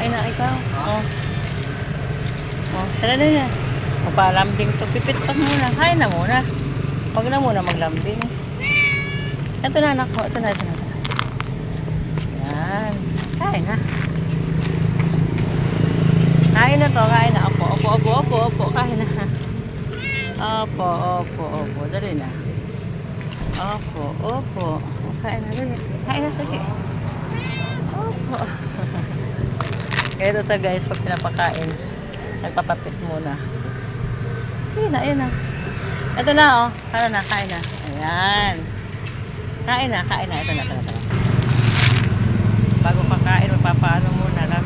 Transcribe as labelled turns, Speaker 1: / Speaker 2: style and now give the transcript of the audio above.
Speaker 1: Kain na ikaw. Oh. Oh, tara na yan. Magpalambing to. Pipit pa muna. Kain na muna. Huwag na muna maglambing. Ito na anak ko. Ito na. Yan. Kain na. Kain na to. Kain na. Opo. Kain na. Opo. Dali na. Opo. Kain na. Dali. Kain na. Sige. Opo. Ito to guys. Pag pinapakain, nagpapapit muna. Sige na. Ayan na. Ito na oh. Kain na. Ayan. Kain na. Ito na. Bago kakain, magpapaano muna lang.